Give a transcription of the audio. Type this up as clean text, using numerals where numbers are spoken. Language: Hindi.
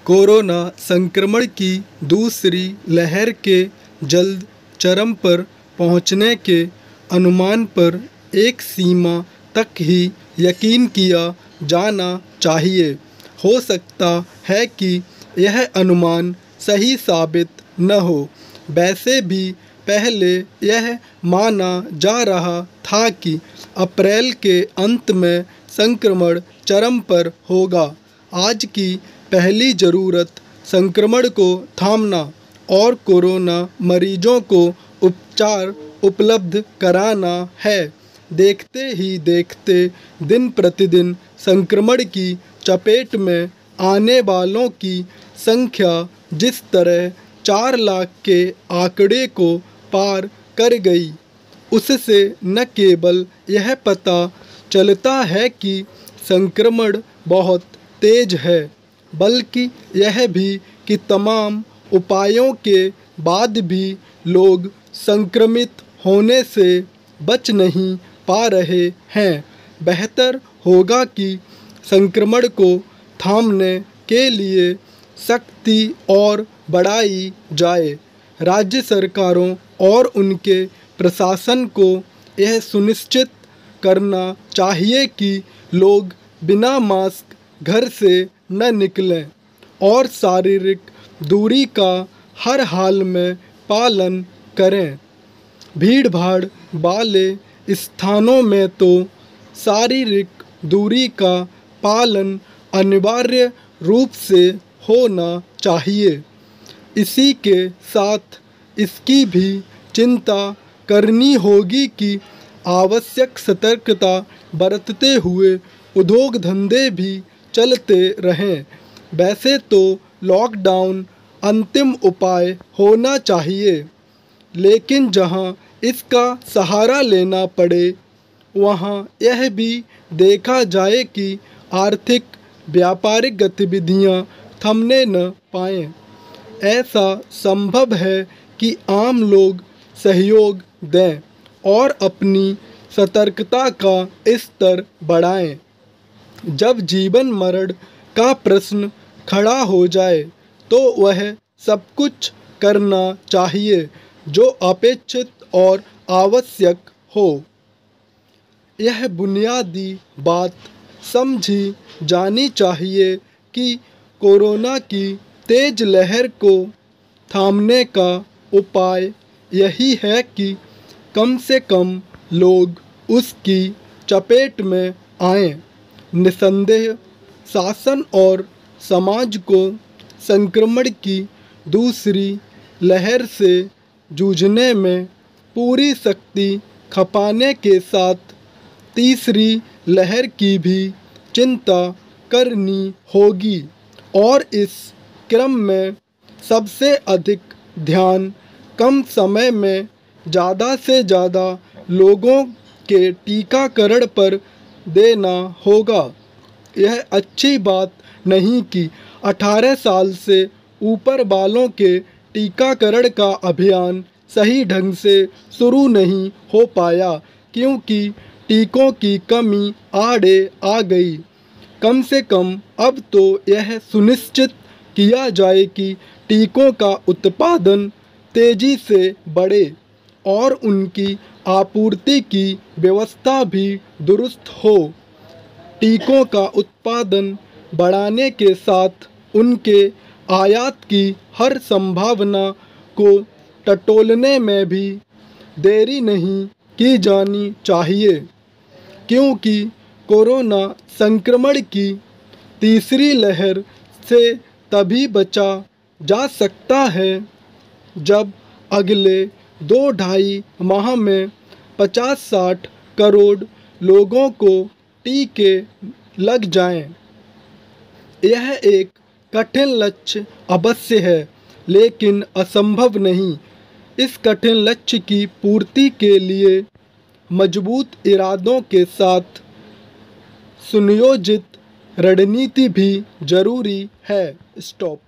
कोरोना संक्रमण की दूसरी लहर के जल्द चरम पर पहुंचने के अनुमान पर एक सीमा तक ही यकीन किया जाना चाहिए। हो सकता है कि यह अनुमान सही साबित न हो। वैसे भी पहले यह माना जा रहा था कि अप्रैल के अंत में संक्रमण चरम पर होगा। आज की पहली ज़रूरत संक्रमण को थामना और कोरोना मरीजों को उपचार उपलब्ध कराना है। देखते ही देखते दिन प्रतिदिन संक्रमण की चपेट में आने वालों की संख्या जिस तरह 4 लाख के आंकड़े को पार कर गई, उससे न केवल यह पता चलता है कि संक्रमण बहुत तेज है, बल्कि यह भी कि तमाम उपायों के बाद भी लोग संक्रमित होने से बच नहीं पा रहे हैं। बेहतर होगा कि संक्रमण को थामने के लिए सख्ती और बढ़ाई जाए। राज्य सरकारों और उनके प्रशासन को यह सुनिश्चित करना चाहिए कि लोग बिना मास्क घर से न निकलें और शारीरिक दूरी का हर हाल में पालन करें। भीड़-भाड़ वाले स्थानों में तो शारीरिक दूरी का पालन अनिवार्य रूप से होना चाहिए। इसी के साथ इसकी भी चिंता करनी होगी कि आवश्यक सतर्कता बरतते हुए उद्योग धंधे भी चलते रहें। वैसे तो लॉकडाउन अंतिम उपाय होना चाहिए, लेकिन जहां इसका सहारा लेना पड़े, वहां यह भी देखा जाए कि आर्थिक व्यापारिक गतिविधियां थमने न पाएं। ऐसा संभव है कि आम लोग सहयोग दें और अपनी सतर्कता का स्तर बढ़ाएं। जब जीवन मरण का प्रश्न खड़ा हो जाए तो वह सब कुछ करना चाहिए जो अपेक्षित और आवश्यक हो। यह बुनियादी बात समझी जानी चाहिए कि कोरोना की तेज लहर को थामने का उपाय यही है कि कम से कम लोग उसकी चपेट में आएं। निसंदेह शासन और समाज को संक्रमण की दूसरी लहर से जूझने में पूरी शक्ति खपाने के साथ तीसरी लहर की भी चिंता करनी होगी और इस क्रम में सबसे अधिक ध्यान कम समय में ज़्यादा से ज़्यादा लोगों के टीकाकरण पर देना होगा। यह अच्छी बात नहीं कि 18 साल से ऊपर वालों के टीकाकरण का अभियान सही ढंग से शुरू नहीं हो पाया क्योंकि टीकों की कमी आड़े आ गई। कम से कम अब तो यह सुनिश्चित किया जाए कि टीकों का उत्पादन तेजी से बढ़े और उनकी आपूर्ति की व्यवस्था भी दुरुस्त हो। टीकों का उत्पादन बढ़ाने के साथ उनके आयात की हर संभावना को टटोलने में भी देरी नहीं की जानी चाहिए, क्योंकि कोरोना संक्रमण की तीसरी लहर से तभी बचा जा सकता है जब अगले 2-2.5 माह में 50-60 करोड़ लोगों को टीके लग जाएं। यह एक कठिन लक्ष्य अवश्य है, लेकिन असंभव नहीं। इस कठिन लक्ष्य की पूर्ति के लिए मजबूत इरादों के साथ सुनियोजित रणनीति भी जरूरी है। स्टॉप।